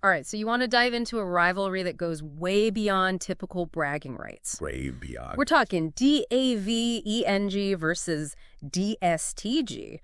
All right, so you want to dive into a rivalry that goes way beyond typical bragging rights. Way beyond. We're talking DAVENG versus DSTG.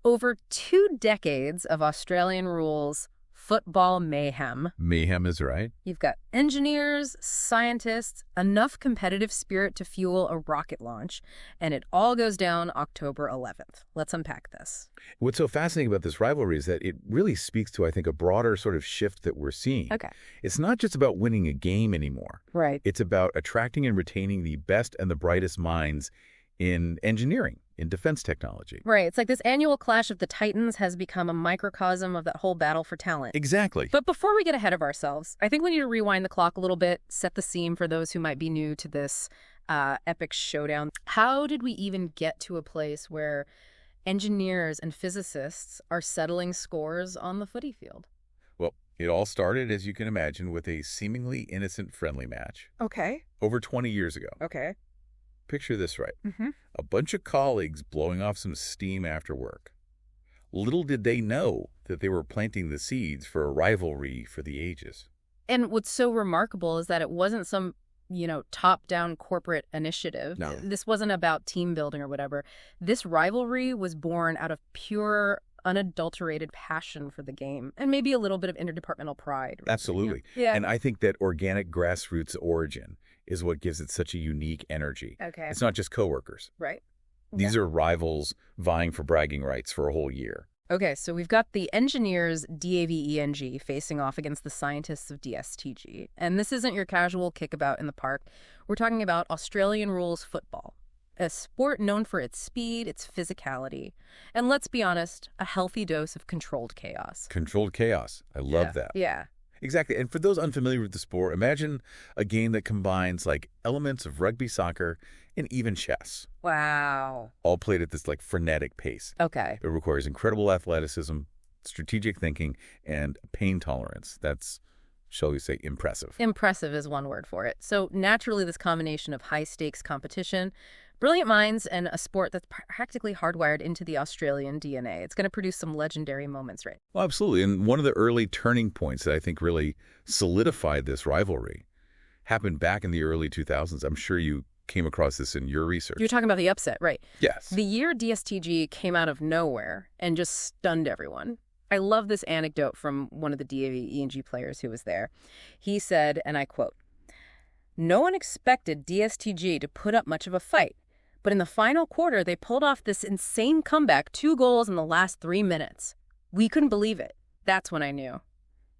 Over 2 decades of Australian rules football mayhem. Mayhem is right. You've got engineers, scientists, enough competitive spirit to fuel a rocket launch, and it all goes down October 11th. Let's unpack this. What's so fascinating about this rivalry is that it really speaks to, I think, a broader sort of shift that we're seeing. Okay. It's not just about winning a game anymore. Right. It's about attracting and retaining the best and the brightest minds in engineering, in defense technology. Right. It's like this annual clash of the titans has become a microcosm of that whole battle for talent. Exactly. But before we get ahead of ourselves, I think we need to rewind the clock a little bit, set the scene for those who might be new to this epic showdown. How did we even get to a place where engineers and physicists are settling scores on the footy field? Well, it all started, as you can imagine, with a seemingly innocent friendly match. Okay. Over 20 years ago. Okay. Picture this right. Mm-hmm. A bunch of colleagues blowing off some steam after work. Little did they know that they were planting the seeds for a rivalry for the ages. And what's so remarkable is that it wasn't some, top-down corporate initiative. No. This wasn't about team building or whatever. This rivalry was born out of pure, unadulterated passion for the game and maybe a little bit of interdepartmental pride. Absolutely. Yeah. And I think that organic grassroots origin is what gives it such a unique energy. Okay. It's not just coworkers. Right. These are rivals vying for bragging rights for a whole year. Okay, so we've got the engineers, DAVENG, facing off against the scientists of DSTG. And this isn't your casual kickabout in the park. We're talking about Australian rules football, a sport known for its speed, its physicality, and let's be honest, a healthy dose of controlled chaos. Controlled chaos. I love that. Yeah. Exactly. And for those unfamiliar with the sport, imagine a game that combines elements of rugby, soccer, and even chess, Wow. all played at this frenetic pace. Okay. It requires incredible athleticism, strategic thinking, and pain tolerance. That's, shall we say, impressive. Impressive is one word for it. So naturally, this combination of high-stakes competition, brilliant minds, and a sport that's practically hardwired into the Australian DNA. It's going to produce some legendary moments, right? Well, absolutely. And one of the early turning points that I think really solidified this rivalry happened back in the early 2000s. I'm sure you came across this in your research. You're talking about the upset, right? Yes. The year DSTG came out of nowhere and just stunned everyone. I love this anecdote from one of the DAVENG players who was there. He said, and I quote, "No one expected DSTG to put up much of a fight. But in the final quarter, they pulled off this insane comeback, 2 goals in the last 3 minutes. We couldn't believe it. That's when I knew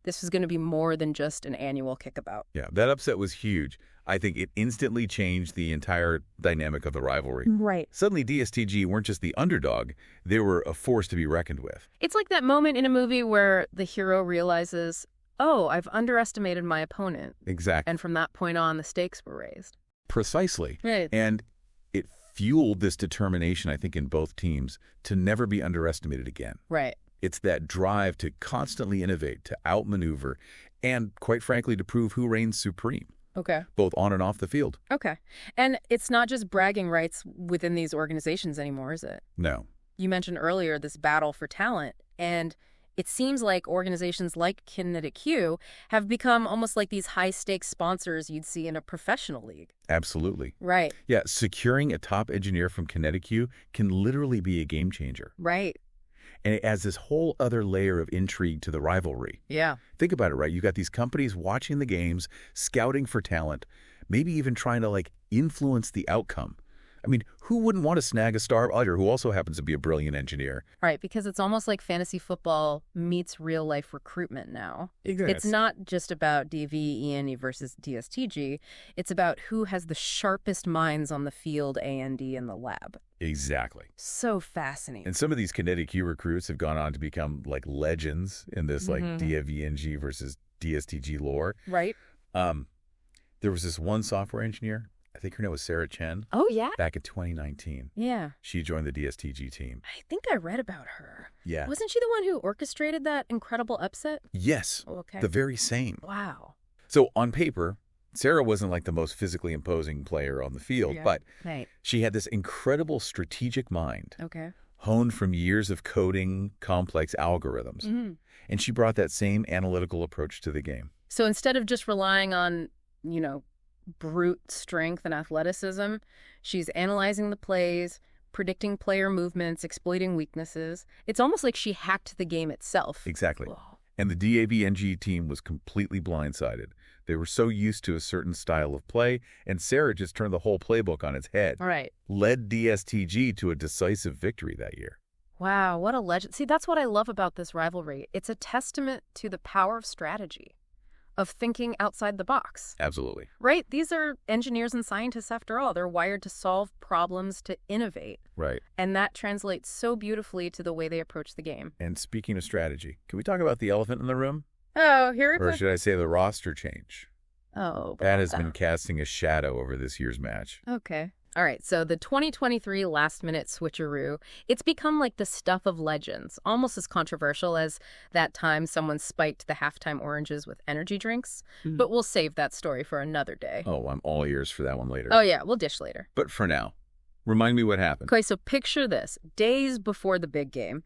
this was going to be more than just an annual kickabout." Yeah, that upset was huge. I think it instantly changed the entire dynamic of the rivalry. Right. Suddenly, DSTG weren't just the underdog. They were a force to be reckoned with. It's like that moment in a movie where the hero realizes, oh, I've underestimated my opponent. Exactly. And from that point on, the stakes were raised. Precisely. Right. And it fueled this determination, I think, in both teams to never be underestimated again. Right. It's that drive to constantly innovate, to outmaneuver, and quite frankly, to prove who reigns supreme, Okay. both on and off the field. Okay. And it's not just bragging rights within these organizations anymore, is it? No. You mentioned earlier this battle for talent, and it seems like organizations like Kinetic Q have become almost like these high-stakes sponsors you'd see in a professional league. Absolutely. Right. Yeah, securing a top engineer from Kinetic Q can literally be a game changer. Right. And it adds this whole other layer of intrigue to the rivalry. Yeah. Think about it, right? You got these companies watching the games, scouting for talent, maybe even trying to influence the outcome. I mean, who wouldn't want to snag a star player who also happens to be a brilliant engineer? Right, because it's almost like fantasy football meets real-life recruitment now. Exactly. It's not just about DVENE versus DSTG. It's about who has the sharpest minds on the field, A&D, in the lab. Exactly. So fascinating. And some of these Kinetic Q recruits have gone on to become legends in this DVNG versus DSTG lore. Right. There was this one software engineer, I think her name was Sarah Chen. Oh, yeah? Back in 2019. Yeah. She joined the DSTG team. I think I read about her. Yeah. Wasn't she the one who orchestrated that incredible upset? Yes. Okay. The very same. Wow. So on paper, Sarah wasn't the most physically imposing player on the field, but Right. she had this incredible strategic mind. Okay. honed from years of coding complex algorithms. And she brought that same analytical approach to the game. So instead of just relying on, you know, brute strength and athleticism, she's analyzing the plays, predicting player movements, exploiting weaknesses. It's almost like she hacked the game itself. Exactly. Whoa. And the DAVNG team was completely blindsided. They were so used to a certain style of play, and Sarah just turned the whole playbook on its head. Right. Led DSTG to a decisive victory that year. Wow, what a legend. See, that's what I love about this rivalry. It's a testament to the power of strategy, of thinking outside the box. Absolutely. Right? These are engineers and scientists after all. They're wired to solve problems, to innovate. Right. And that translates so beautifully to the way they approach the game. And speaking of strategy, can we talk about the elephant in the room? Oh, here we go. Or should I say the roster change? Oh. That has been casting a shadow over this year's match. Okay. All right, so the 2023 last-minute switcheroo, it's become like the stuff of legends, almost as controversial as that time someone spiked the halftime oranges with energy drinks. But we'll save that story for another day. Oh, I'm all ears for that one later. Oh, yeah, we'll dish later. But for now, remind me what happened. Okay, so picture this. Days before the big game,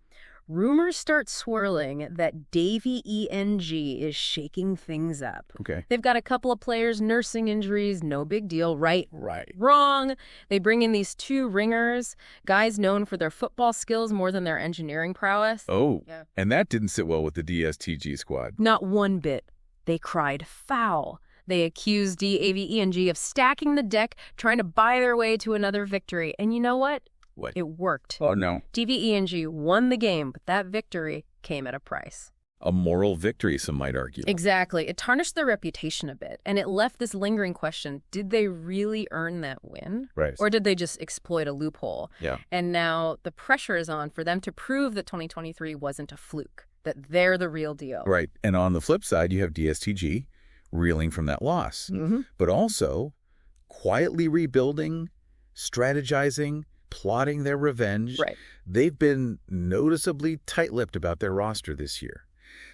rumors start swirling that Davey ENG is shaking things up. Okay. They've got a couple of players nursing injuries, no big deal, right? Right. Wrong. They bring in these two ringers, guys known for their football skills more than their engineering prowess. Oh, Yeah. And that didn't sit well with the DSTG squad. Not one bit. They cried foul. They accused DAVENG of stacking the deck, trying to buy their way to another victory. And you know what? What? It worked. Oh, no. DVENG won the game, but that victory came at a price. A moral victory, some might argue. Exactly. It tarnished their reputation a bit, and it left this lingering question. Did they really earn that win? Right. Or did they just exploit a loophole? Yeah. And now the pressure is on for them to prove that 2023 wasn't a fluke, that they're the real deal. Right. And on the flip side, you have DSTG reeling from that loss, but also quietly rebuilding, strategizing, plotting their revenge. Right. They've been noticeably tight-lipped about their roster this year.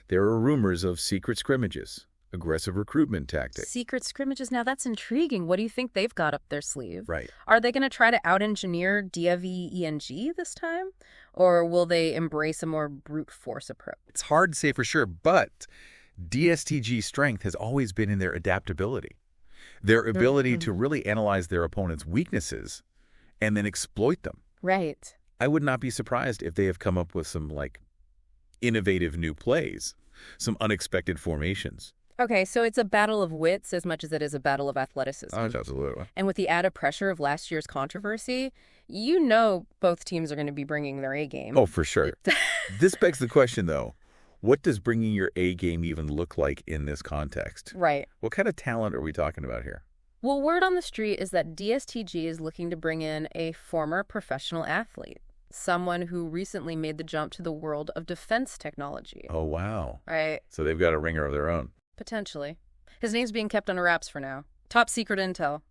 There are rumors of secret scrimmages, aggressive recruitment tactics. Secret scrimmages. Now, that's intriguing. What do you think they've got up their sleeve? Right. Are they going to try to out-engineer DVENG this time? Or will they embrace a more brute force approach? It's hard to say for sure, but DSTG's strength has always been in their adaptability, their ability to really analyze their opponent's weaknesses and then exploit them. Right. I would not be surprised if they have come up with some, innovative new plays, some unexpected formations. Okay, so it's a battle of wits as much as it is a battle of athleticism. Absolutely. And with the added pressure of last year's controversy, you know both teams are going to be bringing their A game. Oh, for sure. This begs the question, though. What does bringing your A game even look like in this context? Right. What kind of talent are we talking about here? Well, word on the street is that DSTG is looking to bring in a former professional athlete, someone who recently made the jump to the world of defense technology. Oh, wow. Right. So they've got a ringer of their own. Potentially. His name's being kept under wraps for now. Top secret intel.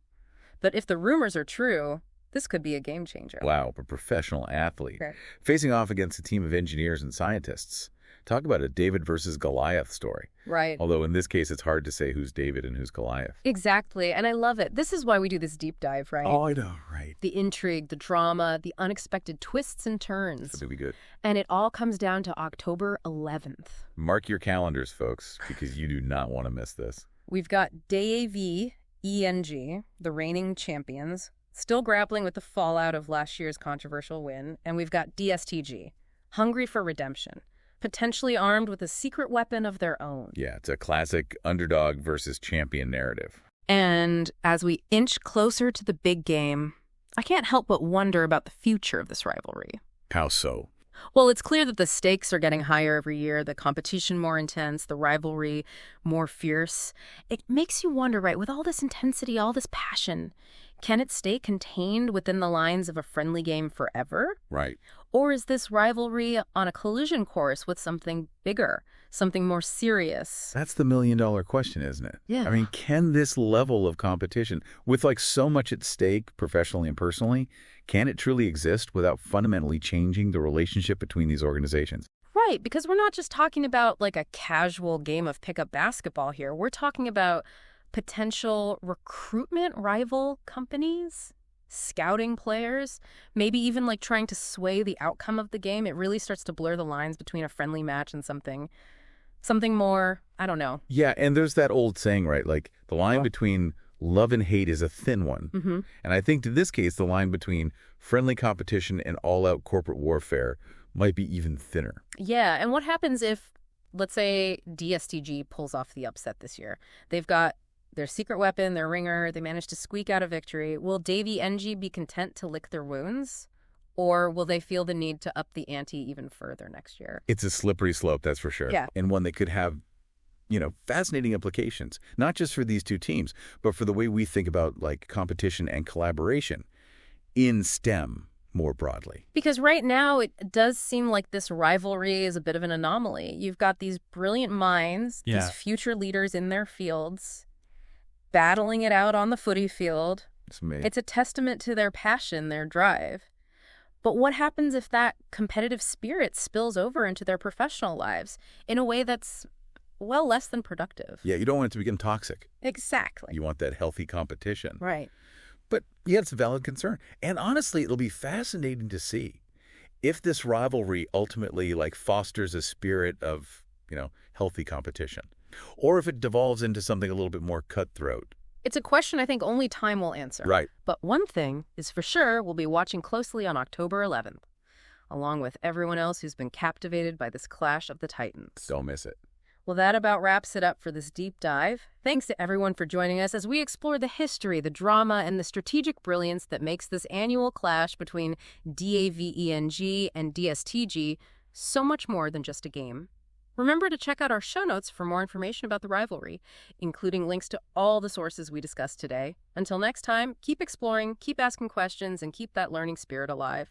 But if the rumors are true, this could be a game changer. Wow, a professional athlete. Right. Facing off against a team of engineers and scientists. Talk about a David versus Goliath story. Right. Although in this case, it's hard to say who's David and who's Goliath. Exactly. And I love it. This is why we do this deep dive, right? Oh, I know, right. The intrigue, the drama, the unexpected twists and turns. That'd be good. And it all comes down to October 11th. Mark your calendars, folks, because you do not want to miss this. We've got DAVENG, the reigning champions, still grappling with the fallout of last year's controversial win. And we've got DSTG, hungry for redemption, potentially armed with a secret weapon of their own. Yeah, it's a classic underdog versus champion narrative. And as we inch closer to the big game, I can't help but wonder about the future of this rivalry. How so? Well, it's clear that the stakes are getting higher every year, the competition more intense, the rivalry more fierce. It makes you wonder, right, with all this intensity, all this passion, can it stay contained within the lines of a friendly game forever? Right. Or is this rivalry on a collision course with something bigger, something more serious? That's the million-dollar question, isn't it? Yeah. I mean, can this level of competition, with so much at stake professionally and personally, can it truly exist without fundamentally changing the relationship between these organizations? Right, because we're not just talking about a casual game of pickup basketball here. We're talking about potential recruitment rival companies, scouting players, maybe even like trying to sway the outcome of the game, it really starts to blur the lines between a friendly match and something more, I don't know. Yeah, and there's that old saying, right? Like, the line between love and hate is a thin one. And I think in this case, the line between friendly competition and all-out corporate warfare might be even thinner. Yeah, and what happens if, let's say, DSTG pulls off the upset this year? They've got their secret weapon, their ringer, they managed to squeak out a victory. Will Davey NG be content to lick their wounds? Or will they feel the need to up the ante even further next year? It's a slippery slope, that's for sure. Yeah. And one that could have, fascinating implications, not just for these two teams, but for the way we think about, like, competition and collaboration in STEM more broadly. Because right now, it does seem like this rivalry is a bit of an anomaly. You've got these brilliant minds, these future leaders in their fields, battling it out on the footy field. It's a testament to their passion, their drive. But what happens if that competitive spirit spills over into their professional lives in a way that's, well, less than productive? Yeah, you don't want it to become toxic. Exactly. You want that healthy competition. Right. But yeah, it's a valid concern. And honestly, it'll be fascinating to see if this rivalry ultimately fosters a spirit of, healthy competition, or if it devolves into something a little bit more cutthroat. It's a question I think only time will answer. Right. But one thing is for sure we'll be watching closely on October 11th, along with everyone else who's been captivated by this clash of the Titans. Don't miss it. Well, that about wraps it up for this deep dive. Thanks to everyone for joining us as we explore the history, the drama, and the strategic brilliance that makes this annual clash between DAVENG and DSTG so much more than just a game. Remember to check out our show notes for more information about the rivalry, including links to all the sources we discussed today. Until next time, keep exploring, keep asking questions, and keep that learning spirit alive.